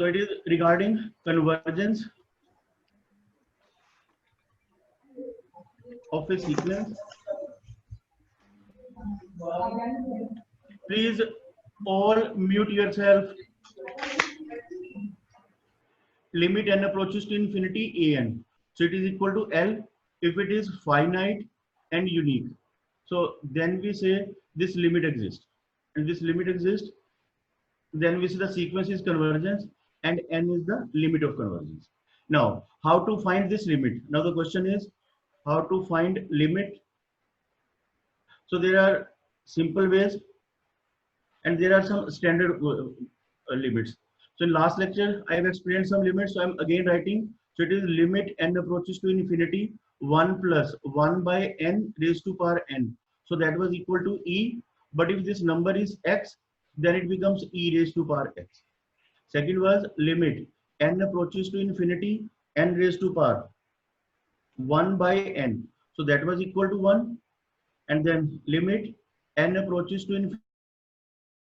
So it is regarding convergence of a sequence. Please all mute yourself. Limit n approaches to infinity an. So it is equal to L if it is finite and unique. So then we say this limit exists. And this limit exists, then we say the sequence is convergence and n is the limit of convergence. Now, how to find this limit? Now the question is how to find limit. So there are simple ways and there are some standard limits. So in last lecture, I have explained some limits. So I'm again writing. So it is limit n approaches to infinity 1 plus 1 by n raised to power n. So that was equal to e. But if this number is x, then it becomes e raised to power x. Second was limit n approaches to infinity n raised to power 1 by n. So that was equal to 1. And then limit n approaches to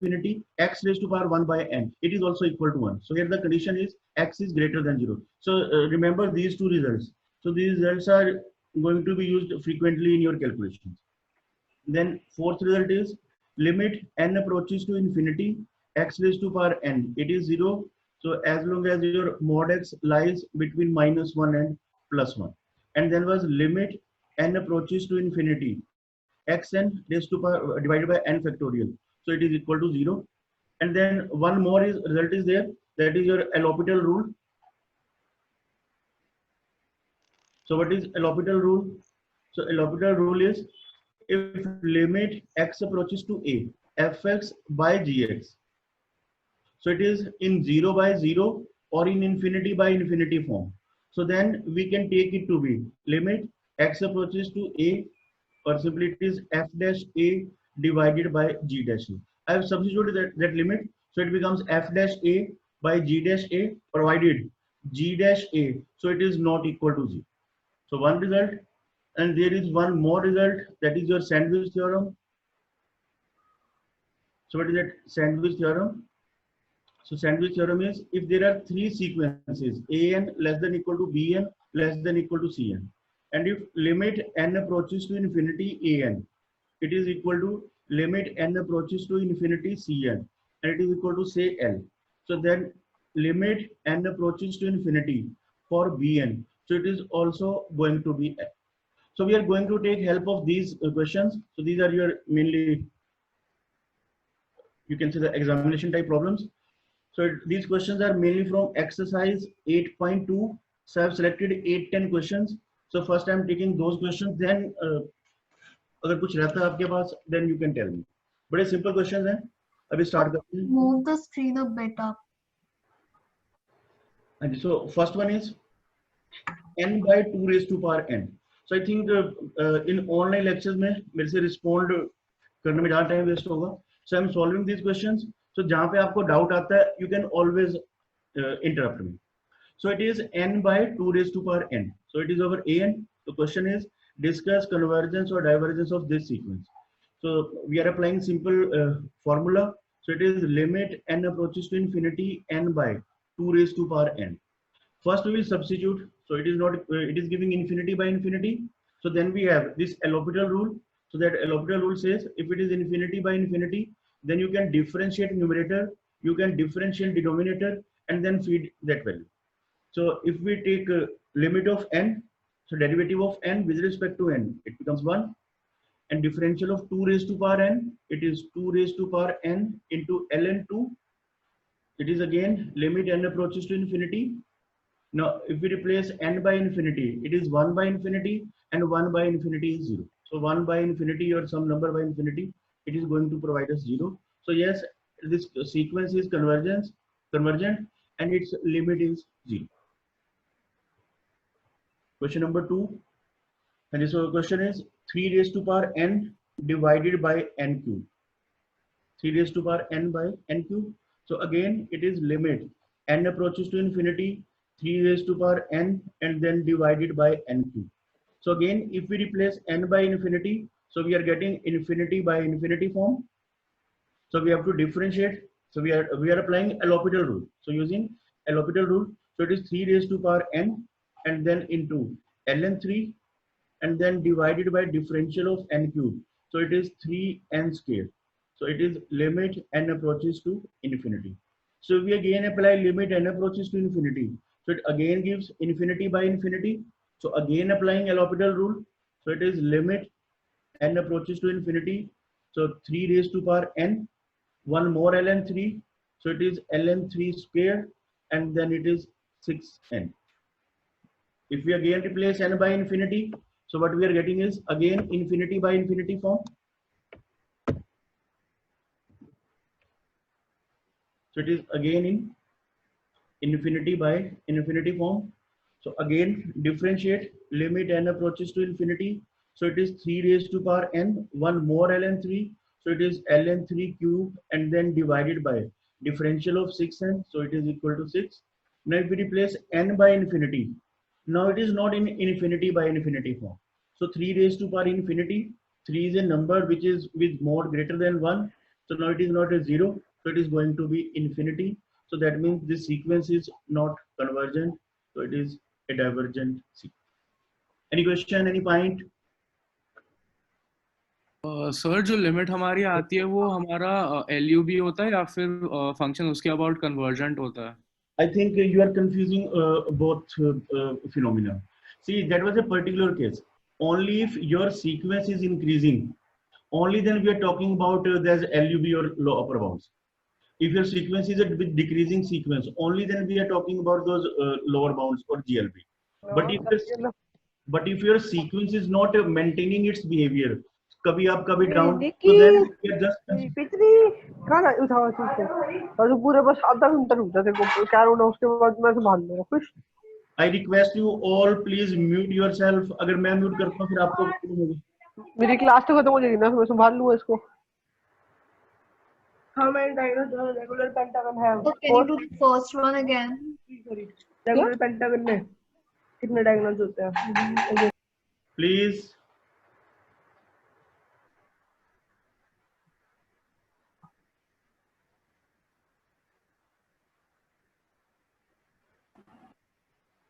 infinity x raised to power 1 by n. It is also equal to 1. So here the condition is x is greater than 0. So remember these two results. So these results are going to be used frequently in your calculations. Then fourth result is limit n approaches to infinity x raised to power n. It is 0. So as long as your mod x lies between minus 1 and plus 1. And then was limit n approaches to infinity xn raised to power divided by n factorial. So it is equal to 0. And then one more is result is there, that is your L'Hopital rule. So what is L'Hopital rule? So L'Hopital rule is if limit x approaches to a, fx by gx. So it is in 0 by 0 or in infinity by infinity form. So then we can take it to be limit x approaches to a, or simply it is f dash a divided by g dash a. I have substituted that limit, so it becomes f dash a by g dash a provided g dash a, so it is not equal to 0. So one result, and there is one more result, that is your sandwich theorem. So what is that sandwich theorem? So sandwich theorem is if there are three sequences an less than equal to bn less than equal to cn, and if limit n approaches to infinity an, it is equal to limit n approaches to infinity cn, and it is equal to say L. So then limit n approaches to infinity for bn, so it is also going to be L. So we are going to take help of these questions. So these are your mainly, you can say, the examination type problems. So these questions are mainly from exercise 8.2. So I have selected 8-10 questions. So first I am taking those questions. Then अगर कुछ रहता है आपके पास, then you can tell me. बड़े simple questions हैं. अभी start करते हैं. Move the screen a bit up. And so first one is n by 2 raised to power n. So I think in online lectures में मेरे से respond करने में ज़्यादा time waste होगा. So I am solving these questions. So जहाँ पे आपको doubt आता है, you can always interrupt me. So it is n by 2 raised to power n. So it is over an. The question is discuss convergence or divergence of this sequence. So we are applying simple formula. So it is limit n approaches to infinity n by 2 raised to power n. First we will substitute. So it is not, it is giving infinity by infinity. So then we have this L'Hopital rule. So that L'Hopital rule says if it is infinity by infinity, then you can differentiate numerator, you can differentiate denominator, and then feed that value. So if we take limit of n, so derivative of n with respect to n, it becomes 1. And differential of 2 raised to power n, it is 2 raised to power n into ln 2. It is again limit n approaches to infinity. Now if we replace n by infinity, it is 1 by infinity, and 1 by infinity is 0. So 1 by infinity or some number by infinity, it is going to provide us 0. So yes, this sequence is convergent, and its limit is 0. Question number 2. And so the question is 3 raised to power n divided by n cube. 3 raised to power n by n cube. So again, it is limit n approaches to infinity, 3 raised to power n, and then divided by n cube. So again, if we replace n by infinity, so we are getting infinity by infinity form. So we have to differentiate. So we are applying L'Hopital rule. So using L'Hopital rule. So it is 3 raised to power n and then into ln3 and then divided by differential of n cube. So it is 3n square. So it is limit n approaches to infinity. So we again apply limit n approaches to infinity. So it again gives infinity by infinity. So again applying L'Hopital rule. So it is limit n approaches to infinity. So 3 raised to power n, one more ln3. So it is ln3 square and then it is 6n. If we again replace n by infinity, so what we are getting is again infinity by infinity form. So it is again in infinity by infinity form. So again differentiate limit n approaches to infinity. So it is 3 raised to power n, one more ln3. So it is ln3 cube and then divided by differential of 6n. So it is equal to 6. Now if we replace n by infinity, now it is not in infinity by infinity form. So 3 raised to power infinity, 3 is a number which is with mod greater than 1. So now it is not a 0. So it is going to be infinity. So that means this sequence is not convergent. So it is a divergent sequence. Any question, any point? Sir जो limit हमारी आती है वो हमारा LUB होता है या फिर फंक्शन उसके अबाउट कन्वर्जेंट होता है? I think you are confusing both phenomena. See, that was a particular case. Only if your sequence is increasing, only then we are talking about there's LUB or low upper bounds. If your sequence is a with decreasing sequence, only then we are talking about those lower bounds or GLB. But if your sequence is not maintaining its behavior, कभी up, कभी down, so then we are just पिछली खाना उठाओ ठीक है और पूरे बस आधा घंटा रुकता थे को क्या होना उसके बाद मैं संभाल लूंगा खुश I request you all please mute yourself. अगर मैं mute करता हूँ फिर आपको प्रॉब्लम होगी. मेरी क्लास तो खत्म हो जाएगी ना मैं संभाल लूंगा इसको. How many diagonals does a regular pentagon have? So can you do the first one again? Regular pentagon में कितने diagonals होते हैं? Please.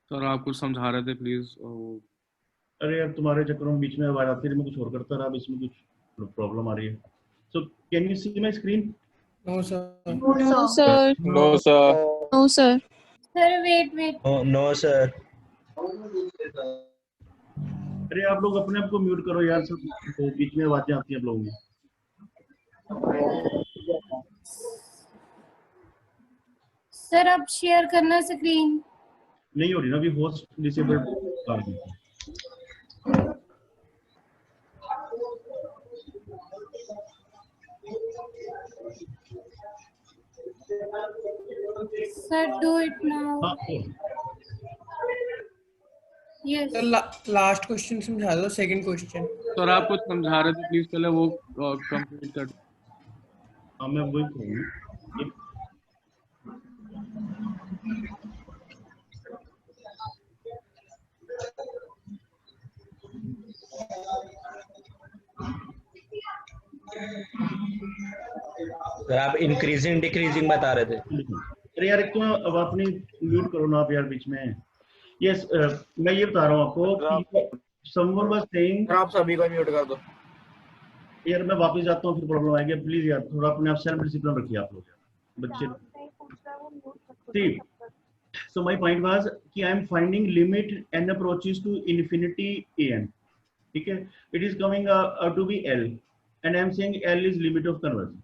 सर आप कुछ समझा रहे थे प्लीज. अरे यार तुम्हारे चक्करों में बीच में आवाज आती है मैं कुछ और करता रहा अब इसमें कुछ प्रॉब्लम आ रही है. So can you see my screen? No sir. No sir. No sir. No sir. Sir, wait. No sir. अरे आप लोग अपने आप को म्यूट करो यार सब तो बीच में आवाजें आती हैं आप लोगों में. सर अब शेयर करना स्क्रीन नहीं हो रही ना अभी होस्ट डिसेबल्ड कर दी. Sir, do it now. Yes. Sir last question समझा दो सेकंड क्वेश्चन. सर आप कुछ समझा रहे थे प्लीज पहले वो कंप्लीट कर. हाँ मैं वही करूँगा. सर आप इंक्रीजिंग डिक्रीजिंग बता रहे थे. अरे यार एक तो अब आपने म्यूट करो ना आप यार बीच में. यस मैं ये बता रहा हूँ आपको someone was saying आप सभी को म्यूट कर दो. यार मैं वापस जाता हूँ फिर प्रॉब्लम आएगी. प्लीज यार थोड़ा अपने आप सेल्फ डिसिप्लिन रखिए आप लोग बच्चे. See, so my point was कि I am finding limit n approaches to infinity an. ठीक है. It is coming out to be L and I am saying L is limit of convergence.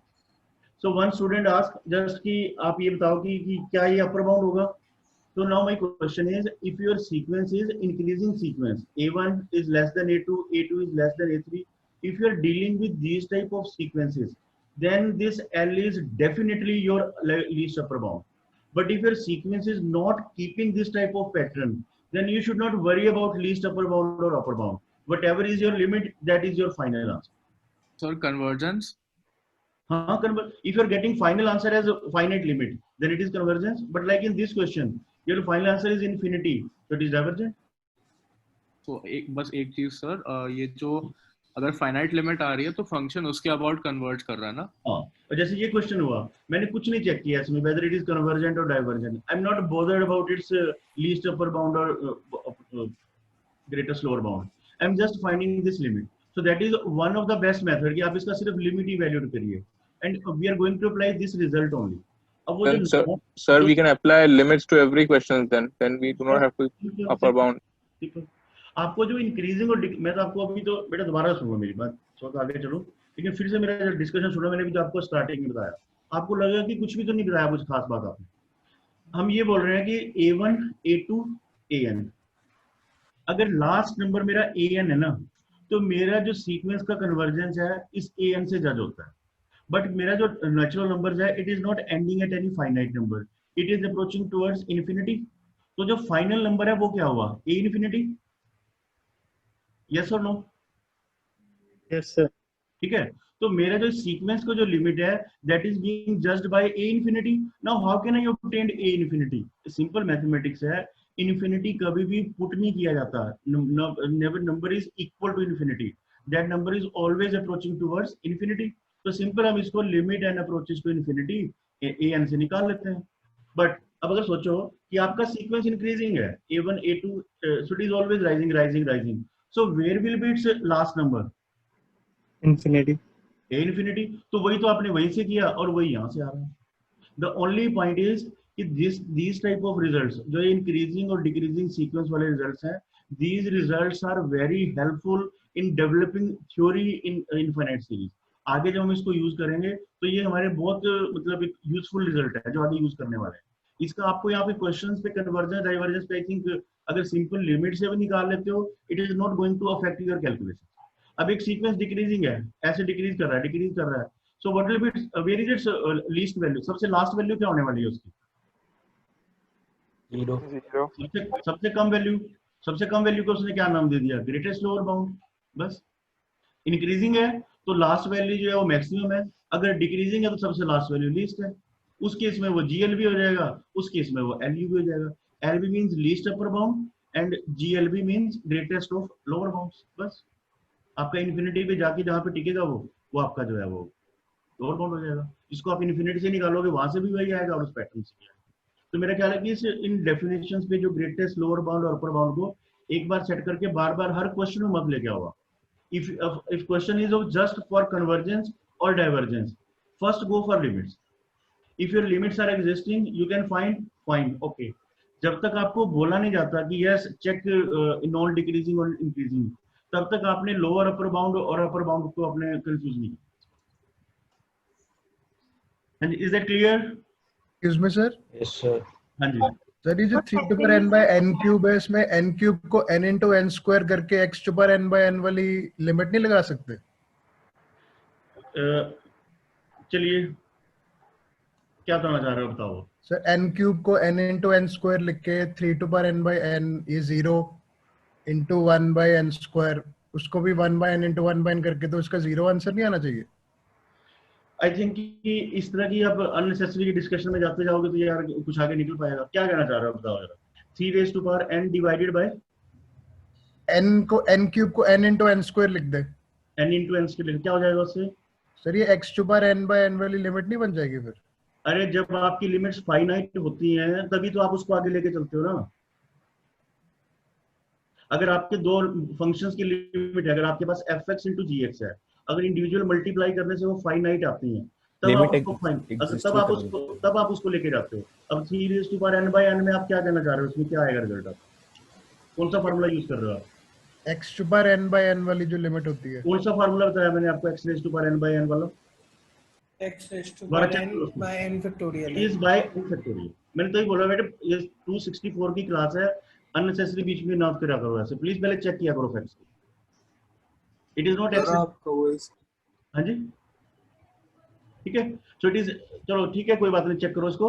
So one student asked just कि आप ये बताओ कि क्या ये upper bound होगा. So now my question is if your sequence is increasing sequence A1 is less than A2, A2 is less than A3. If you are dealing with these type of sequences, then this L is definitely your least upper bound. But if your sequence is not keeping this type of pattern, then you should not worry about least upper bound or upper bound. Whatever is your limit, that is your final answer. Sir, convergence? If you're getting final answer as a finite limit, then it is convergence. But like in this question, your final answer is infinity, so it is divergent. So बस एक चीज sir, ये जो अगर finite limit आ रही है तो function उसके अबाउट कन्वर्ज कर रहा है ना। हाँ, और जैसे ये क्वेश्चन हुआ, मैंने कुछ नहीं चेक किया इसमें वेदर इट इज कन्वर्जेंट और divergent, I am not bothered about its least upper bound और greatest lower bound, I am just finding this limit. So that is one of the best method कि आप इसका सिर्फ limit ही value करिए, and we are going to apply this result only. अब वो Then, जो sir, we can apply limits to every question. Then we do not have to upper bound. ठीक है, आपको जो इंक्रीजिंग और मैं तो आपको अभी तो बेटा दोबारा सुनो मेरी बात, थोड़ा आगे चलो, लेकिन फिर से मेरा जो डिस्कशन सुनो, मैंने भी तो आपको स्टार्टिंग में बताया, आपको लगेगा कि कुछ भी तो नहीं बताया कुछ खास बात आपने। हम ये बोल रहे हैं कि A1 A2 AN, अगर लास्ट नंबर मेरा AN है ना, तो मेरा जो सीक्वेंस का कन्वर्जेंस है इस AN से जज होता है। बट मेरा जो नेचुरल नंबर है, it is not ending at any finite number, it is approaching towards infinity. तो जो फाइनल नंबर है वो क्या हुआ, A इन्फिनिटी, यस और नो? Yes sir. ठीक है, तो मेरा जो सीक्वेंस का जो लिमिट है that is being judged by A infinity. Now how can I obtain A infinity? Simple mathematics है, इन्फिनिटी कभी भी पुट नहीं किया जाता, never number is equal to infinity, that number is always approaching towards infinity. तो simple हम इसको limit and approaches to infinity AN से निकाल लेते हैं। बट अब अगर सोचो कि आपका सीक्वेंस इंक्रीजिंग है A1 A2, so it is always rising rising rising, so where will be its last number? Infinity. A infinity. तो वही तो आपने वहीं से किया और वही यहाँ से आ रहा है। द ओनली पॉइंट इज कि these type of results, जो इंक्रीजिंग और डिक्रीजिंग सीक्वेंस वाले रिजल्ट्स हैं, these results are very helpful in developing theory in infinite series। आगे जब हम इसको यूज करेंगे तो ये हमारे बहुत मतलब एक यूजफुल रिजल्ट है जो आगे यूज करने वाले हैं। इसका आपको यहाँ पे क्वेश्चंस पे कन्वर्जेंस डाइवर्जेंस पे आई थिंक अगर सिंपल लिमिट से भी निकाल लेते हो, it is not going to affect your calculation. अब एक सीक्वेंस डिक्रीजिंग है, ऐसे डिक्रीज कर रहा है, so what will be where is its least value, सबसे लास्ट वैल्यू क्या होने वाली है उसकी? 0। सबसे कम वैल्यू को उसने क्या नाम दे दिया, ग्रेटेस्ट लोअर बाउंड। बस इंक्रीजिंग है तो लास्ट वैल्यू जो है वो मैक्सिमम है, अगर डिक्रीजिंग है तो सबसे लास्ट वैल्यू लीस्ट है। उस केस में वो GLB हो जाएगा, उस केस में वो LUB हो जाएगा। LB means least upper bound and GLB means greatest of lower bounds. बस आपका इन्फिनिटी पे जाके जहां पे टिकेगा वो आपका जो है वो लोअर बाउंड हो जाएगा। इसको आप इन्फिनिटी से निकालोगे वहां से भी वही आएगा और उस पैटर्न से भी आएगा। तो मेरा ख्याल है कि इस इन डेफिनेशंस पे जो ग्रेटेस्ट लोअर बाउंड और अपर बाउंड को एक बार सेट करके बार बार हर क्वेश्चन में मत लेके आओ। if question is of just for convergence or divergence, first go for limits. If your limits are existing, you can find fine, okay. जब तक आपको बोला नहीं जाता कि yes check non decreasing or increasing, तब तक आपने lower upper bound और upper bound को अपने confuse नहीं किया। And is that clear? Excuse me sir. Yes sir। हाँ जी सर ये जो 3 to power n by n cube है, इसमें n cube को n into n square करके x to power n by n वाली लिमिट नहीं लगा सकते? चलिए क्या बताना चाह रहे हो बताओ सर। n cube को n into n square लिख के 3 to power n by n is 0 into 1 by n square, उसको भी 1 by n into 1 by n करके, तो इसका 0 आंसर नहीं आना चाहिए? आई थिंक कि इस तरह की आप अननेसेसरी डिस्कशन में जाते जाओगे तो यार कुछ आगे निकल पाएगा। क्या कहना चाह रहे हो बताओ यार? 3 raised to power n divided by n को n क्यूब को n into n स्क्वायर लिख दे, n into n स्क्वायर, क्या हो जाएगा उससे? सर ये x to power n by n वाली लिमिट नहीं बन जाएगी फिर? अरे जब आपकी लिमिट्स फाइनाइट होती हैं तभी तो आप उसको आगे लेके चलते हो ना। अगर आपके दो फंक्शंस की लिमिट है, अगर आपके पास fx into gx है, अगर इंडिविजुअल मल्टीप्लाई करने से वो फाइनाइट आती हैं तब आप उसको लेके जाते हो। अब 3 raised to power n by n में आप क्या कहना चाह रहे हो, उसमें क्या आएगा रिजल्ट? आप कौन सा फार्मूला यूज कर रहे हो? x to power n by n वाली जो लिमिट होती है, कौन सा फार्मूला बताया मैंने आपको x raised to power n by n वाला? x raised to power n by n factorial is by n factorial। मैंने तो ही बोला बेटा ये 264 की क्लास है, अननेसेसरी बीच में नोट करा करो ऐसे, प्लीज पहले चेक किया करो फैक्ट्स को। It is not x. हाँ जी ठीक है, सो इट इज, चलो ठीक है कोई बात नहीं, चेक करो इसको।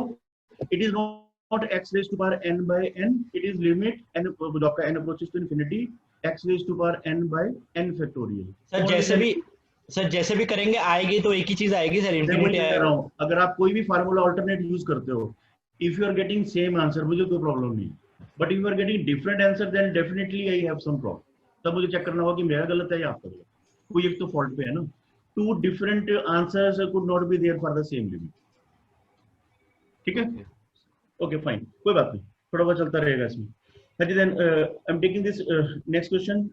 It is not x raised to power n by n, it is limit n आपका n approaches to infinity x raised to power n by n factorial। Sir जैसे भी करेंगे आएगी तो एक ही चीज आएगी सर, इंफिनिटी आएगा। अगर आप कोई भी फार्मूला अल्टरनेट यूज करते हो, if you are getting same answer, मुझे कोई प्रॉब्लम नहीं, but if you are getting different answer then definitely I have some problem. तब मुझे चेक करना होगा कि मेरा गलत है या आपका गलत। कोई एक तो फॉल्ट पे है ना. Two different answers could not be there for the same limit. ठीक है? Okay, fine. कोई बात नहीं, थोड़ा बहुत चलता रहेगा इसमें. Then I'm taking this next question.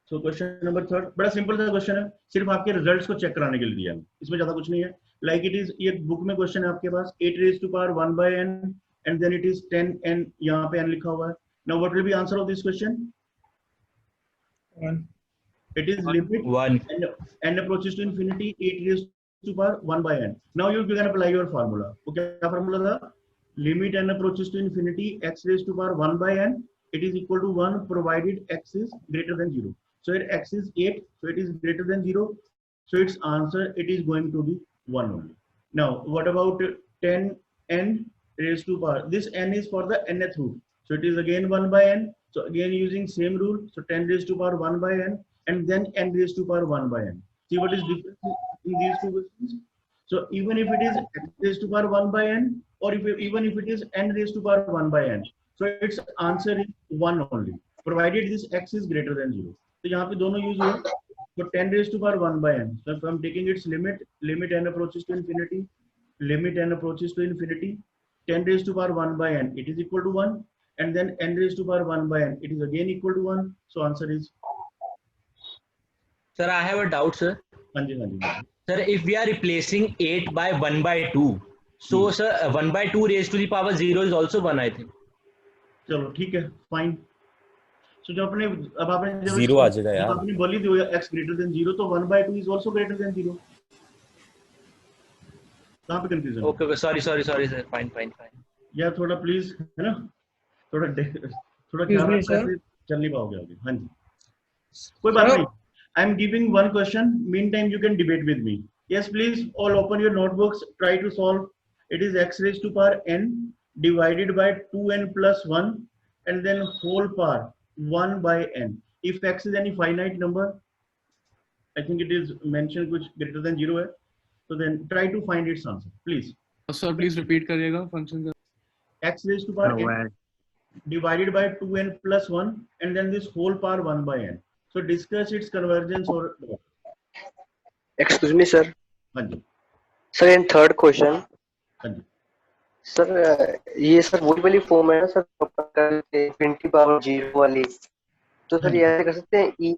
So question number 3, बड़ा सिंपल सा क्वेश्चन है, सिर्फ आपके रिजल्ट्स को चेक कराने के लिए दिया है, इसमें ज्यादा कुछ नहीं है. लाइक इट इज, ये बुक में क्वेश्चन है आपके पास, 8 raised to power 1 by n and then it is 10n, यहाँ पे n लिखा हुआ है. Now what will be answer of this question? 1. It is limit 1. n approaches to infinity 8 raised to power 1 by n. Now you can apply your formula. तो क्या formula था? Limit n approaches to infinity x raised to power 1 by n, it is equal to 1 provided x is greater than 0. So here x is 8, so it is greater than 0. So its answer, it is going to be 1 only. Now what about 10n raised to power? This n is for the nth root. So it is again 1 by n. So again using same rule. So 10 raised to power 1 by n and then n raised to power 1 by n. See what is difference in these two questions? So even if it is x raised to power 1 by n, or even if it is n raised to power 1 by n, so its answer is 1 only, provided this x is greater than 0. तो यहाँ पे दोनों use हुए. So 10 raised to power 1 by n. So if I'm taking its limit n approaches to infinity, limit n approaches to infinity, 10 raised to power 1 by n, it is equal to 1, and then n raised to power 1 by n, it is again equal to 1. So answer is. Sir, I have a doubt, sir. हाँ जी, हाँ जी. Sir, if we are replacing 8 by 1 by 2, so sir, 1 by 2 raised to the power 0 is also 1, I think. चलो ठीक है, fine. So जब आपने, अब आपने जब 0 आ जाएगा यार. आपने बोली दिया x greater than 0, तो 1 by 2 is also greater than 0. कहाँ पे confusion? Okay, sorry, sir. Fine. यार थोड़ा प्लीज, है ना, थोड़ा ख्याल रखकर चल नहीं पाओगे आगे. हाँ जी, कोई बात नहीं. I am giving one question. Meantime, you can debate with me. Yes, please. All open your notebooks. Try to solve. It is x raised to power n divided by 2n plus 1 and then whole power 1 by n. If x is any finite number, I think it is mentioned which greater than 0 है. So then try to find its answer, please. Sir, please repeat करिएगा function का. X raised to power n divided by 2n plus 1 and then this whole power 1 by n. So discuss its convergence or. Excuse me, sir. हाँ जी. Sir, in third question. हाँ जी. Sir, ये sir वही वाली form है ना sir, infinity power 0 वाली. तो sir ये ऐसे कर सकते हैं e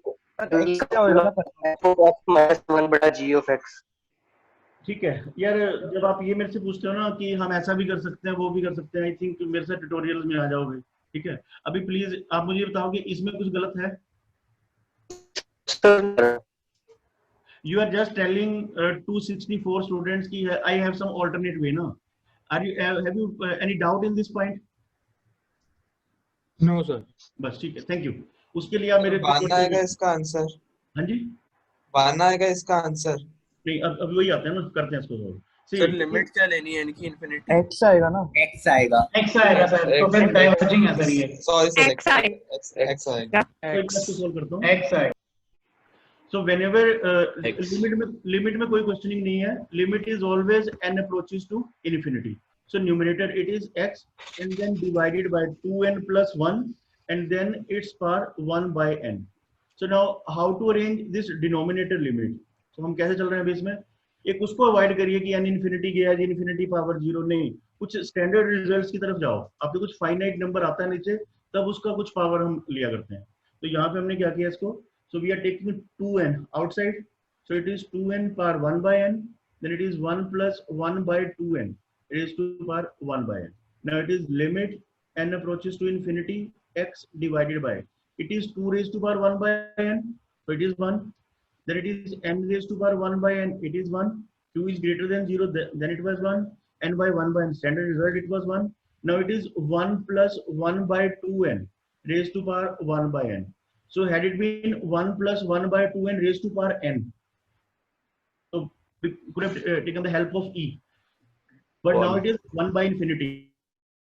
-1 बटा g of x. ठीक है यार, जब आप ये मेरे से पूछते हो ना कि हम ऐसा भी कर सकते हैं, वो भी कर सकते हैं, आई थिंक मेरे से ट्यूटोरियल में आ जाओगे. ठीक है, अभी प्लीज आप मुझे बताओ कि इसमें कुछ गलत है. You are just telling 264 students ki I have some alternate way, na? Have you any doubt in this point? No sir. बस ठीक है, thank you. उसके लिए आप मेरे बाना आएगा इसका आंसर. हाँ जी, बाना आएगा इसका आंसर. नहीं, अब वही आते हैं ना, करते हैं इसको सोल्व. सर लिमिट क्या लेनी है इनकी इनफिनिटी? x आएगा ना. x आएगा सर. तो फिर डाइवर्जिंग है सर ये. सॉरी सर, x आएगा. x आएगा. इसको सोल्व करता हूँ. x आएगा. So whenever limit में कोई questioning नहीं है. Limit is always n approaches to infinity. So numerator it is x and then divided by 2n plus 1 and then its power 1 by n. So now how to arrange this denominator limit? So हम कैसे चल रहे हैं अभी इसमें? एक उसको avoid करिए कि n इन्फिनिटी गया, जी इन्फिनिटी पावर 0 नहीं. कुछ स्टैंडर्ड रिजल्ट्स की तरफ जाओ. आपको कुछ फाइनाइट नंबर आता है नीचे, तब उसका कुछ पावर हम लिया करते हैं. तो यहाँ पे हमने क्या किया इसको? So we are taking 2n outside. So it is 2n power 1 by n. Then it is 1 plus 1 by 2n raised to power 1 by n. Now it is limit n approaches to infinity x divided by. It is 2 raised to power 1 by n. So it is 1. Then it is n raised to power 1 by n. It is 1. 2 is greater than 0. Then it was 1. N by 1 by n. Standard result it was 1. Now it is 1 plus 1 by 2n raised to power 1 by n. So had it been 1 plus 1 by 2n raised to power n, so we could have taken the help of e. But now it is 1 by infinity.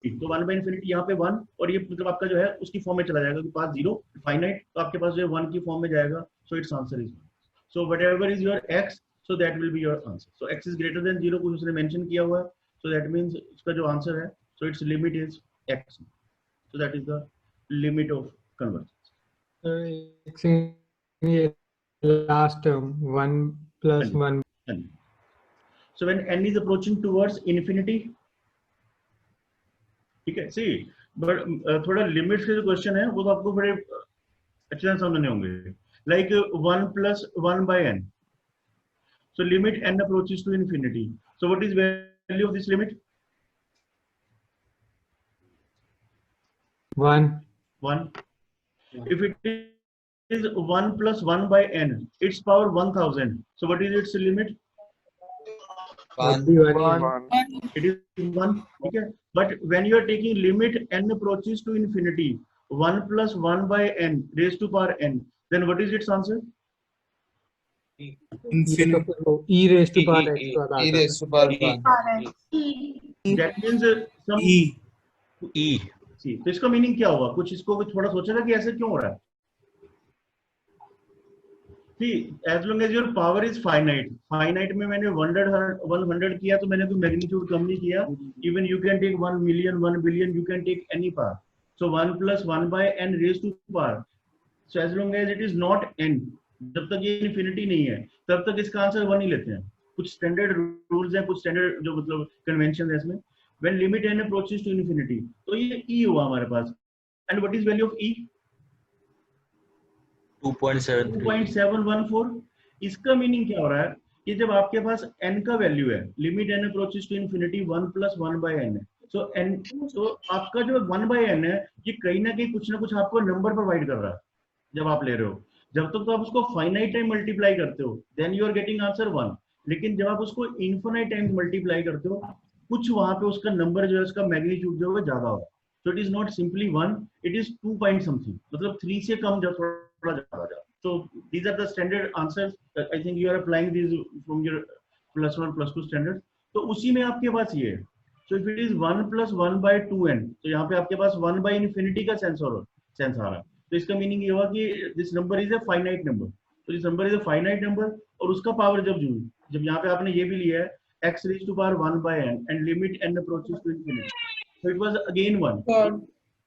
तो 1 by infinity यहाँ पे 1 और ये मतलब आपका जो है उसकी फॉर्म में चला जाएगा, कि पास 0 फाइनाइट, तो आपके पास जो है 1 की फॉर्म में जाएगा. So its answer is 1. So whatever is your x, so that will be your answer. So x is greater than 0 कुछ उसने मेंशन किया हुआ है, so that means इसका जो आंसर है, so its limit is x. So that is the limit of convergence. ये last term 1 plus 1. So when n is approaching towards infinity, ठीक है, see, but थोड़ा लिमिट्स के जो क्वेश्चन है वो तो आपको बड़े अच्छे से समझने होंगे, like 1 plus 1 by n. So limit n approaches to infinity. So what is value of this limit? 1. 1. If it is 1 plus 1 by n, its power 1000. So what is its limit? 1. It is 1. Okay. But when you are taking limit n approaches to infinity, 1 plus 1 by n raised to power n, then what is its answer? Infinity. E raised to power x to E raised to power 1. That means some E. See, तो इसका meaning क्या हुआ? कुछ इसको थोड़ा सोचा था कि ऐसे क्यों हो रहा है? See, as long as your power is finite, finite में मैंने 100 किया तो मैंने कोई मैग्नीट्यूड कम नहीं किया. Even you can take 1 million, 1 billion, you can take any power. So 1 plus 1 by n raised to power. So as long as it is not n, जब तक ये इन्फिनिटी नहीं है तब तक इसका आंसर 1 ही लेते हैं. कुछ स्टैंडर्ड रूल्स हैं, कुछ स्टैंडर्ड जो मतलब कन्वेंशन है इसमें. When limit n approaches to infinity, तो ये e हुआ हमारे पास. And what is value of e? 2.714. इसका मीनिंग क्या हो रहा है कि जब आपके पास n का वैल्यू है, limit n approaches to infinity 1 plus 1 by n है. So n, तो आपका जो 1 by n है ये कहीं ना कुछ आपको नंबर प्रोवाइड कर रहा है जब आप ले रहे हो. जब तक तो आप उसको फाइनाइट टाइम मल्टीप्लाई करते हो then you are getting answer 1. लेकिन जब आप उसको इनफिनाइट टाइम्स मल्टीप्लाई करते हो कुछ वहां पे उसका नंबर जो है उसका मैग्नीट्यूड जो है ज्यादा होगा. सो it is not simply 1, it is 2 point something, मतलब 3 से कम जब थोड़ा ज्यादा जाए. So these are the standard answers. I think you are applying these from your +1 +2 standard. तो उसी में आपके पास ये है. So if it is 1 plus 1 by 2n, तो यहाँ पे आपके पास 1 by infinity का सेंस आ रहा है. तो इसका मीनिंग ये हुआ कि this number is a finite number. तो this number is a finite number और उसका पावर जब यहाँ पे आपने ये भी लिया है x raised to power 1 by n and limit n approaches to infinity. So it was again 1.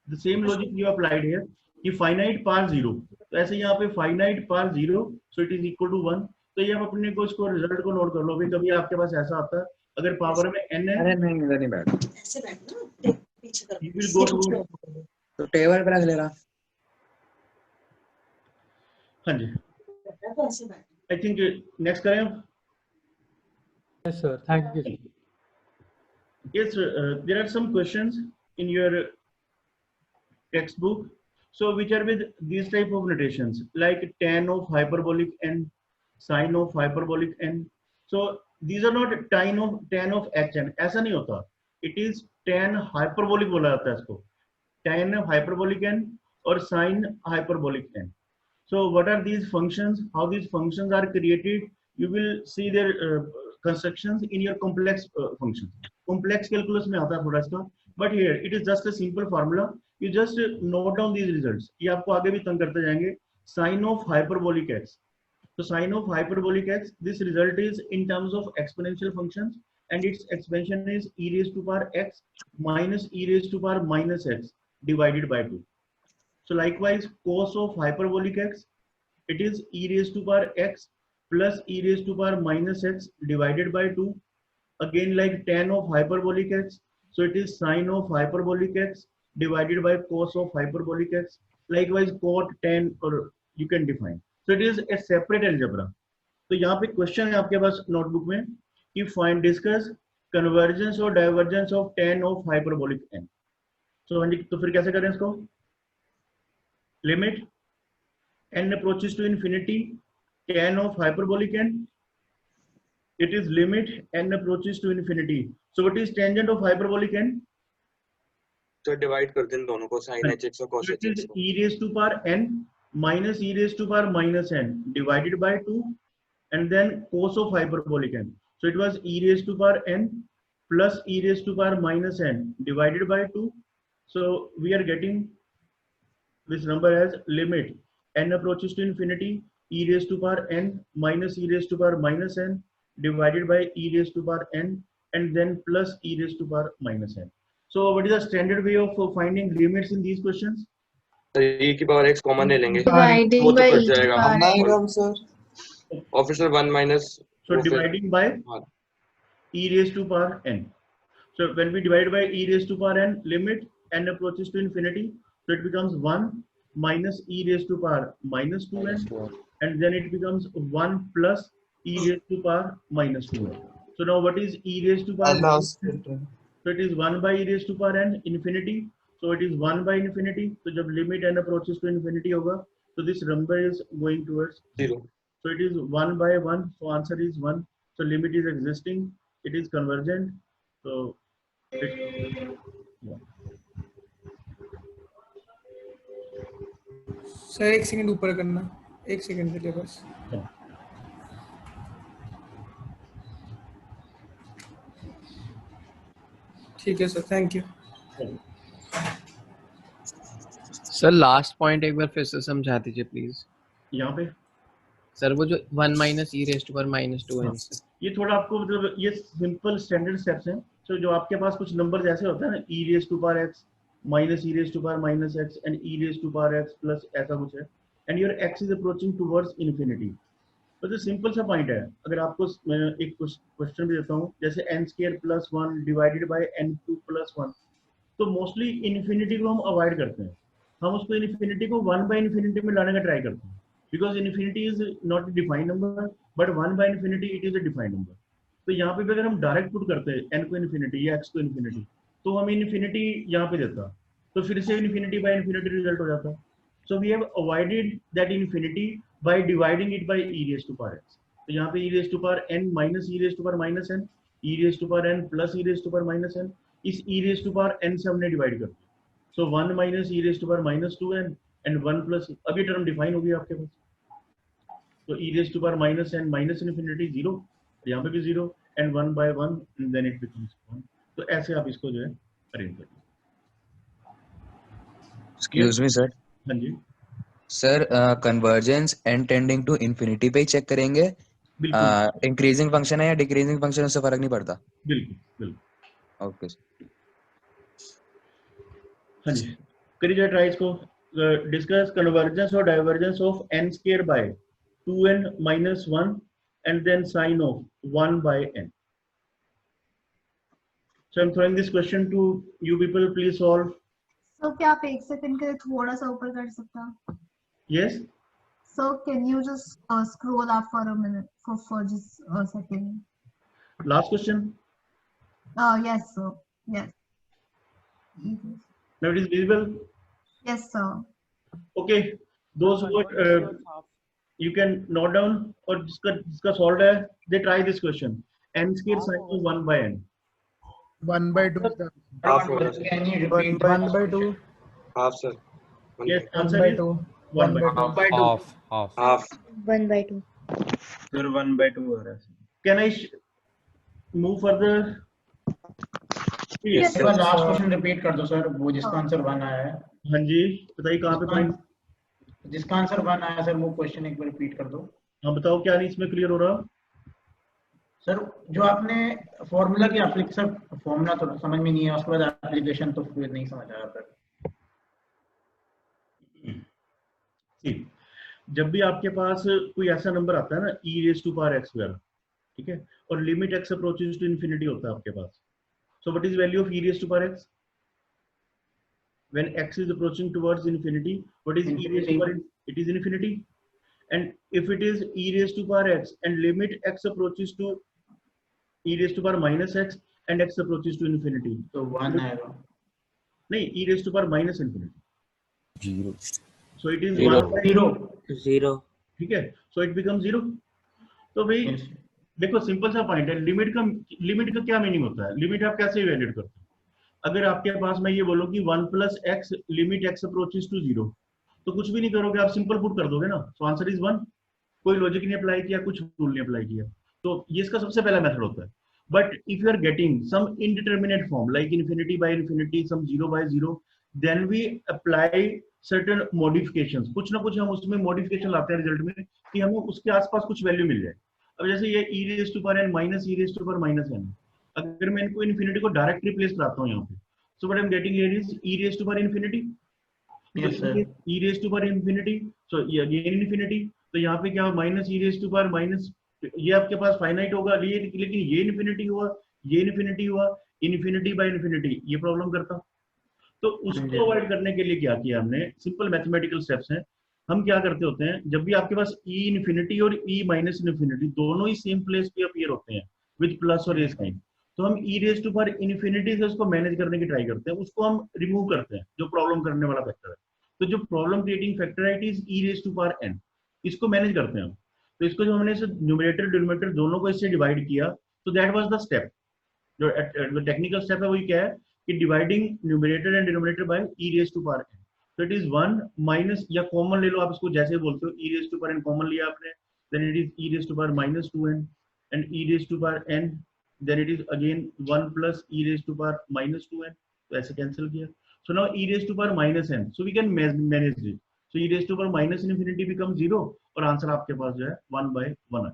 The same logic you applied here. कि फाइनाइट पार 0, तो ऐसे यहाँ पे फाइनाइट पार 0, so it is equal to 1. तो ये आप अपने को इसको रिजल्ट को नोट कर लो. भाई कभी आपके पास ऐसा आता है अगर पावर में n है, अरे नहीं इधर नहीं बैठ, ऐसे बैठना पीछे कर, you will go to तो टेबल पे रख ले रहा. हाँ जी, ऐसे बैठ. आई थिंक नेक्स्ट करें आप. Yes sir, thank you. Yes, there are some questions in your textbook. So which are with these type of notations like tan of hyperbolic n, sin of hyperbolic n. So these are not tan of hn. ऐसा नहीं होता. It is tan hyperbolic बोला जाता है इसको. Tan hyperbolic n और sin hyperbolic n. So what are these functions? How these functions are created? You will see their constructions in your complex functions. Complex calculus में आता है थोड़ा इसका. But here it is just a simple formula. You just note down these results. ये आपको आगे भी तंग करते जाएंगे. Sin of hyperbolic x. So sin of hyperbolic x, this result is in terms of exponential functions, and its expansion is e raised to power x minus e raised to power minus x divided by 2. So likewise, cos of hyperbolic x, it is e raised to power x plus e raised to power minus x divided by 2. Again, like tan of hyperbolic x, so it is sin of hyperbolic x divided by cos of hyperbolic x. Likewise, cot, tan, or you can define. So it is a separate algebra. तो यहाँ पे question है आपके पास notebook में कि find discuss convergence और divergence of tan of hyperbolic n. सो हाँ जी, तो फिर कैसे करें इसको? Limit n approaches to infinity tan of hyperbolic n. It is limit n approaches to infinity. So what is tangent of hyperbolic n? तो divide कर दें दोनों को, sin hx और cos hx को. e raised to power n minus e raised to power minus n divided by 2 and then cos of hyperbolic n. So it was e raised to power n plus e raised to power minus n divided by 2. So we are getting this number as limit n approaches to infinity e raised to power n minus e raised to power minus n divided by e raised to power n and then plus e raised to power minus n. So what is the standard way of finding limits in these questions? e की power x common ले लेंगे, Dividing वो तो by cut e जाएगा. power हम sir Officer 1 minus. So dividing by e raised to power n. So when we divide by e raised to power n, limit n approaches to infinity, so it becomes 1 minus e raised to power minus 2n, and then it becomes 1 plus e raised to power minus 2n. So now what is e raised to power minus 2n? So it is 1 by e raised to power n infinity. So it is 1 by infinity. So जब limit n approaches to infinity होगा, so this number is going towards 0. So it is 1 by 1. So answer is 1. So limit is existing. It is convergent. So sir 1 second ऊपर करना, 1 second के लिए बस. ठीक है sir, thank you. Sir last point एक बार फिर से समझा दीजिए प्लीज. यहाँ पे सर वो जो 1 minus e raise to power minus 2n, ये थोड़ा आपको मतलब ये सिंपल स्टैंडर्ड स्टेप्स हैं. तो जो आपके पास कुछ नंबर ऐसे होते हैं ना, e raise to power x minus e raise to power minus x and e raise to power x plus ऐसा कुछ है, and your x is approaching towards infinity. तो जो सिंपल सा पॉइंट है, अगर आपको मैं एक क्वेश्चन भी देता हूँ, जैसे n square plus 1 divided by n cube plus 1, तो मोस्टली इन्फिनिटी को हम अवॉइड करते हैं. हम उसको इन्फिनिटी को 1 बाय इन्फिनिटी में लाने का ट्राई करते हैं, because infinity is not a defined number, but 1 by infinity it is a defined number. तो यहाँ पे अगर हम डायरेक्ट पुट करते हैं n को इन्फिनिटी या x को इन्फिनिटी, तो हमें इन्फिनिटी यहाँ पे देता, तो फिर से इन्फिनिटी बाय इन्फिनिटी रिजल्ट हो जाता. So we have avoided that infinity by dividing it by e raise to power x. तो यहाँ पे e raise to power n minus e raise to power minus n, e raise to power n plus e raise to power minus n, इस e raise to power n से हमने divide कर दिया. So 1 minus e raise to power minus 2n and 1 plus, अब ये term define हो गया आपके पास. तो e raise to power minus n minus infinity 0, यहाँ पे भी 0 and 1 by 1 and then it becomes 1. तो ऐसे आप इसको जो है अरेंज करें. Excuse me sir. हाँ जी sir convergence and tending to infinity पे ही चेक करेंगे. इंक्रीजिंग फंक्शन है या डिक्रीजिंग फंक्शन, उससे फर्क नहीं पड़ता. बिल्कुल बिल्कुल. ओके. हाँ जी करिए ट्राई इसको. डिस्कस कन्वर्जेंस और divergence of n square by 2n minus 1 and then sine of 1 by n. So I'm throwing this question to you people. Please solve. So क्या आप 1 सेकंड के लिए थोड़ा सा ऊपर कर सकते हैं? Yes. So can you just scroll up for a minute for just a second? Last question. Yes sir. Yes. Now it is visible. Yes sir. Okay. Those who you can note down or discuss solved है. They try this question. N square sine of 1 by n. 1 by 2. Can you repeat? 1 by 2. Half sir. Yes. 1 Answer by is 2. 1 by 2. Half. 1 by 2. Sir 1 by 2 हो रहा है. Can I move further? Yes. Sir last question repeat कर दो sir, वो जिसका answer 1 आया है. हाँ जी बताइए कहाँ पे पॉइंट. जिसका आंसर 1 आया सर, वो क्वेश्चन एक बार रिपीट कर दो. हाँ बताओ क्या नहीं इसमें क्लियर हो रहा. सर जो आपने फॉर्मूला की एप्लीकेशन, फॉर्मूला तो समझ में नहीं है, उसके बाद एप्लीकेशन तो फिर नहीं समझ आया सर. ठीक, जब भी आपके पास कोई ऐसा नंबर आता है ना e raise to power x वगैरह, ठीक है, और limit x approaches to infinity होता है आपके पास. So what is value of e raise to power x when x is approaching towards infinity? What is e raised to power? It is infinity. And if it is e raised to power x and limit x approaches to e raised to power minus x and x approaches to infinity, तो 1 आएगा. नहीं, e raised to power minus infinity. 0. So it is 0. 1 by 0. ठीक है. So it becomes 0. तो भाई देखो simple सा point है. लिमिट का क्या मीनिंग होता है? लिमिट आप कैसे इवैल्यूएट करते हो? अगर आपके पास मैं ये बोलूं कि 1 plus x limit x approaches to 0, तो कुछ भी नहीं करोगे, आप सिंपल पुट कर दोगे ना. So answer is 1. कोई लॉजिक नहीं अप्लाई किया, कुछ रूल नहीं अप्लाई किया. तो ये इसका सबसे पहला मेथड होता है. But if you are getting some indeterminate form like infinity by infinity, some 0 by 0, then we apply certain modifications. कुछ ना कुछ हम उसमें मॉडिफिकेशन लाते हैं रिजल्ट में कि हमें उसके आसपास कुछ वैल्यू मिल जाए. अब जैसे ये e raise to power n minus e raise to power minus n, अगर मैं इनको इन्फिनिटी को डायरेक्ट रिप्लेस कराता हूँ यहाँ पे, so what I'm getting here is e raised to power infinity. Yes sir. E raised to power infinity, so again infinity. तो यहाँ पे क्या minus e raise to power minus, ये आपके पास फाइनाइट होगा, लेकिन ये इन्फिनिटी हुआ, ये इन्फिनिटी हुआ, इन्फिनिटी बाय इन्फिनिटी, ये प्रॉब्लम करता। तो उसको अवॉइड करने के लिए क्या किया हमने, सिंपल मैथमेटिकल स्टेप्स हैं। हम क्या करते होते हैं, जब भी आपके पास ई इन्फिनिटी और ई माइनस इन्फिनिटी दोनों ही सेम प्लेस पे अपीयर होते हैं विद प्लस और रेज साइन, तो हम ई रेज टू पावर इन्फिनिटी से उसको मैनेज करने की ट्राई करते हैं, उसको हम रिमूव करते हैं जो प्रॉब्लम करने वाला फैक्टर है। तो जो प्रॉब्लम क्रिएटिंग फैक्टर है it is e raise to power n, इसको मैनेज करते हैं हम। तो इसको जो हमने न्यूमरेटर डिनोमिनेटर दोनों को इससे डिवाइड किया, तो दैट वाज द स्टेप। जो टेक्निकल स्टेप है वही क्या है कि dividing numerator and denominator by e raise to power n. तो इट इज 1 माइनस, या कॉमन ले लो आप इसको जैसे बोलते हो, e raise to power n common लिया आपने, then it is e raise to power minus 2n and e raise to power n, then it is again 1 plus E raise to power minus 2n, तो ऐसे cancel किया। So now e raise to power minus n, so we can manage it. So e raise to power minus infinity become 0 और answer आपके पास जो है 1/1 है।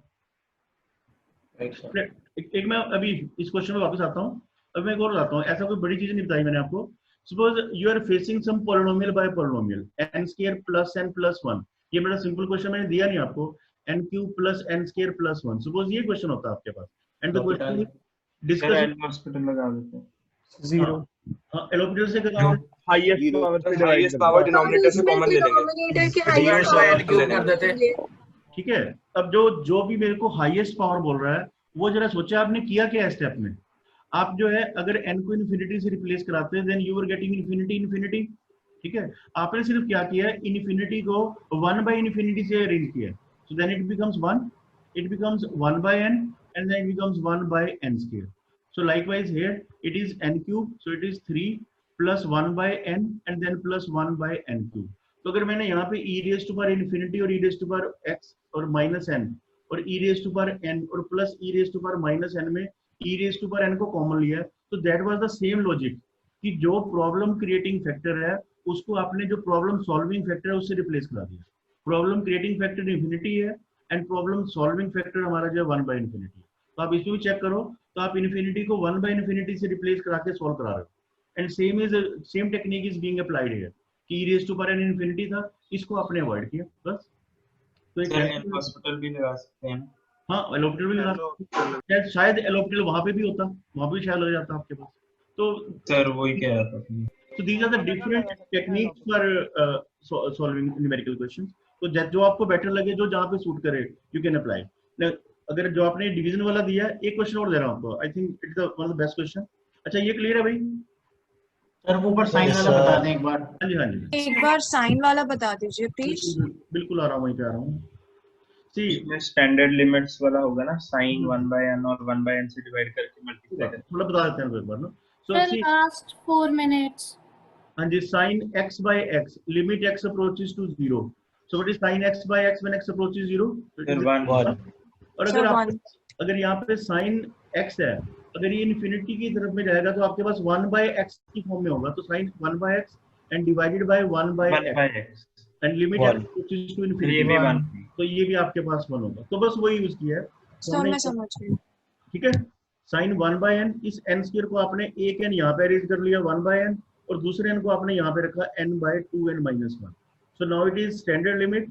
एक मैं अभी इस क्वेश्चन में वापस आता हूँ, अब मैं एक और आता हूँ, ऐसा कोई बड़ी चीज नहीं बताई मैंने आपको। Suppose you are facing some polynomial by polynomial n square plus n plus 1, ये बड़ा सिंपल क्वेश्चन मैंने दिया नहीं आपको, n cube plus n square plus 1, suppose ये क्वेश्चन होता है आपके पास, and the question discuss hospital लगा देते हैं 0, हां एलोपिटल से करते हैं, हाईएस्ट पावर डिनोमिनेटर से कॉमन ले लेंगे। ठीक है। अब जो भी मेरे को हाईएस्ट पावर बोल रहा है वो जरा सोचा आपने किया क्या स्टेप में। आप जो है अगर n को इन्फिनिटी से रिप्लेस कराते हैं then you are getting infinity infinity. ठीक है, आपने सिर्फ क्या किया है, इन्फिनिटी को 1 बाय इन्फिनिटी से अरेंज किया, so then it becomes 1, it becomes 1 by n and then it becomes 1 by n square. So likewise here it is n cube, so it is 3 plus 1 by n and then plus 1 by n cube. तो अगर मैंने यहाँ पे e raised to power infinity और e raised to power x और minus n और e raised to power n और plus e raised to power minus n में e raised to power n को कॉमन लिया है, तो that was the same logic कि जो प्रॉब्लम क्रिएटिंग फैक्टर है उसको आपने जो प्रॉब्लम सॉल्विंग फैक्टर है उससे रिप्लेस करा दिया। प्रॉब्लम क्रिएटिंग फैक्टर इन्फिनिटी है एंड प्रॉब्लम सॉल्विंग फैक्टर हमारा जो है 1 बाय इन्फिनिटी। तो आप इसमें भी चेक करो, तो आप इन्फिनिटी को 1 बाय इन्फिनिटी से रिप्लेस करा के सॉल्व करा रहे हो, and same technique is being applied here कि e raise to power n infinity था, इसको आपने अवॉइड किया बस। तो एक हॉस्पिटल भी लगा सकते हैं। हाँ, एलोपिटल भी लगा सकते हैं, शायद एलोपिटल वहां पे भी होता, वहां पे शायद लग जाता आपके पास। तो सर वही कह रहा था। So these are the different techniques for solving numerical questions. तो जो आपको बेटर लगे, जो जहाँ पे सूट करे, you can apply. अगर जो आपने डिवीजन वाला दिया है, एक क्वेश्चन और दे रहा हूँ आपको, I think it's one of the best question. अच्छा ये क्लियर है भाई? सर ऊपर साइन वाला बता दें एक बार। हाँ जी हाँ जी। एक बार साइन वाला बता दीजिए प्लीज। बिल्कुल आ रहा हूँ, वहीं पे आ रहा हूँ। See, इसमें स्टैंडर्ड लिमिट्स वाला होगा ना, साइन 1 by n और 1 by n से डिवाइड करके मल्टीप्लाई करके। थोड़ा बता देते हैं एक बार ना। So The last 4 minutes. हाँ जी, sin x by x, limit x approaches to 0. So what is sin x by x when x approaches 0? और अगर यहाँ पे sin x है, अगर ये इन्फिनिटी की तरफ में जाएगा तो आपके पास 1 by x की फॉर्म में होगा, तो sin 1 by x and divided by 1 by x and limit x approaches to infinity, तो ये भी आपके पास 1 होगा। तो बस वही यूज किया है। सर मैं समझ गई। ठीक है, sin 1 by n, इस n स्क्वायर को आपने एक n यहाँ पे अरेंज कर लिया 1 by n, और दूसरे n को आपने यहाँ पे रखा n by 2n minus 1. So now it is standard limit.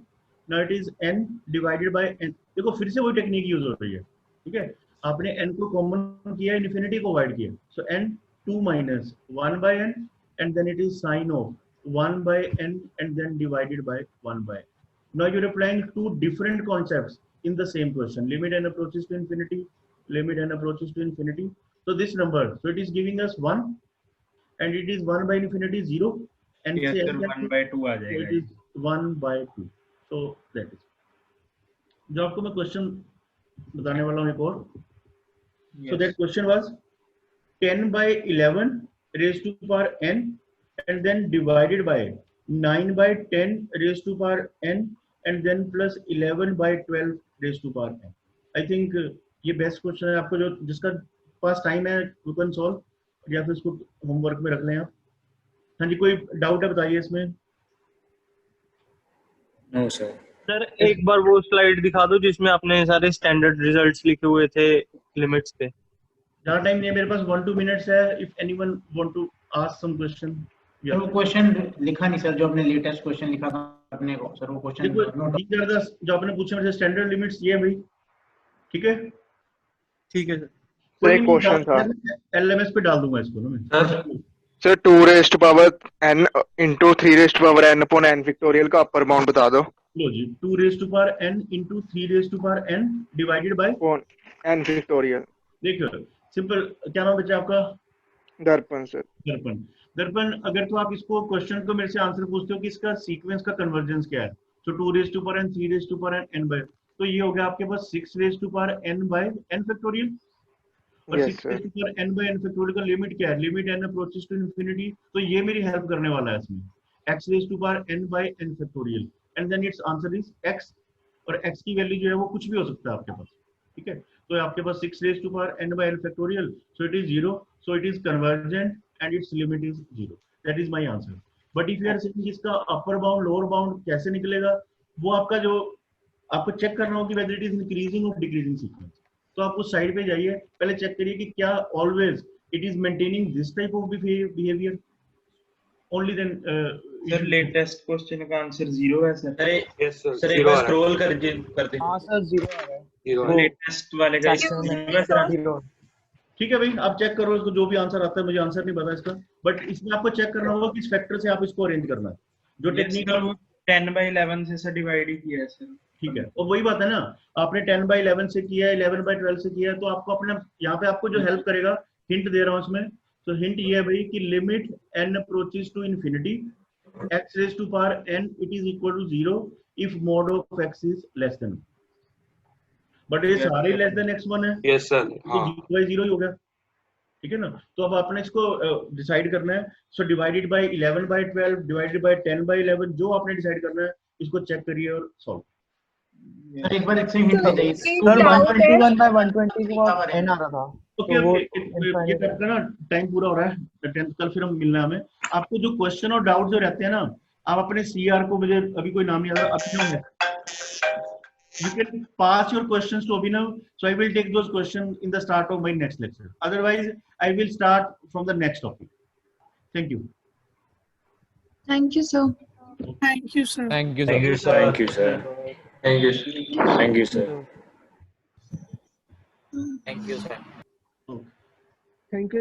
Now it is n divided by n. देखो फिर से वही टेक्निक यूज हो रही है। ठीक है, आपने n को कॉमन किया, इन्फिनिटी को अवॉइड किया, so n 2 minus 1 by n and then it is sin of 1 by n and then divided by 1 by n. Now you're applying two different concepts in the same question. Limit n approaches to infinity, limit n approaches to infinity. So this number, so it is giving us 1 and it is 1 by infinity 0 and yes, sir, 1 by 2 आ जाएगा, it is 1 by 2. So that is जो आपको मैं question बताने वाला हूँ एक और। So that question was 10 by 11 raised to power n and then divided by 9 by 10 raised to power n and then plus 11 by 12 raised to power n. I think ये best question है आपको, जो जिसका पास टाइम है you can solve, या फिर इसको homework में रख लें आप। हाँ जी, कोई डाउट है बताइए इसमें। No sir. सर एक बार वो स्लाइड दिखा दो जिसमें आपने सारे स्टैंडर्ड रिजल्ट्स लिखे हुए थे लिमिट्स पे। ज़्यादा टाइम नहीं है मेरे पास, 1-2 मिनट्स है। If anyone want to ask some question. Sir वो क्वेश्चन लिखा नहीं सर, जो आपने लेटेस्ट क्वेश्चन लिखा था अपने को सर, वो क्वेश्चन देखो जो आपने पूछे मेरे से स्टैंडर्ड लिमिट्स ये है भाई, ठीक है ठीक है सर। कोई एक क्वेश्चन था एलएमएस पे डाल दूंगा इसको ना मैं sir 2 raised to power n into 3 raised to power n upon n factorial का अपर बाउंड बता दो। लो जी 2 raised to power n into 3 raised to power n divided by n factorial। देखियो सिंपल, क्या नाम बचा आपका? दर्पण सर। दर्पण। दर्पण अगर तो आप इसको क्वेश्चन को मेरे से आंसर पूछते हो कि इसका सीक्वेंस का कन्वर्जेंस क्या है, तो 2 raised to power n 3 raised to power n by, तो ये हो गया आपके पास 6 raised to power n by n factorial। और 6 raised to power n by n factorial का लिमिट क्या है? Limit n approaches to infinity, तो ये मेरी हेल्प करने वाला है इसमें, x raised to power n by n factorial and then its answer is x, और x की वैल्यू जो है वो कुछ भी हो सकता है आपके पास, ठीक है। तो आपके पास 6 raised to power n by n factorial, so it is 0, so it is convergent and its limit is 0, that is my answer। but if you are saying इसका अपर बाउंड लोअर बाउंड कैसे निकलेगा, वो आपका जो आपको check करना होगा कि whether it is increasing or decreasing sequence, तो आप उस साइड पे जाइए, पहले चेक करिए कि क्या always it is maintaining this type of behaviour, only then sir latest question का आंसर 0 है सर। अरे यस सर, सर एक बार स्क्रॉल कर दे। हाँ सर 0 आ रहा है। 0 है। लेटेस्ट वाले का 0 है सर। ठीक है भाई, आप चेक करो इसको, जो भी आंसर आता है, मुझे आंसर नहीं पता इसका, बट इसमें आपको चेक करना होगा किस फैक्टर से आप इसको अरेंज करना है, जो टेक्निक है वो 10/11 से सर डिवाइड ही किया है सर। ठीक है, और वही बात है ना, आपने 10/11 से किया है, 11/12 से किया है, तो आपको अपने यहाँ पे आपको जो हेल्प करेगा, हिंट दे रहा हूँ इसमें, तो हिंट ये है भाई कि limit n approaches to infinity x raised to power n it is equal to 0 if mod of x is less than, but ये सारे लेस देन x1 है। यस सर, तो 0/0 ही हो गया, ठीक है ना। तो अब आपने इसको डिसाइड करना है, so divided by 11/12 divided by 10/11, जो आपने डिसाइड करना है इसको चेक करिए और सॉल्व। सर एक बार एक से हिंट दे दीजिए सर 121/120 को n आ रहा था। ओके ये करके ना टाइम पूरा हो रहा है, 10th कल फिर हम मिलना है हमें। आपको जो क्वेश्चन और डाउट जो रहते हैं ना, आप अपने सीआर को, मुझे अभी कोई नाम नहीं आ रहा, अभिनव है, you can pass your questions to Abhinav, so I will take those questions in the start of my next lecture, otherwise I will start from the next topic। thank you Thank you sir। Thank you sir। Thank you, sir. Thank you sir। Thank you sir। Thank you, thank you sir। Thank you, sir. Thank you.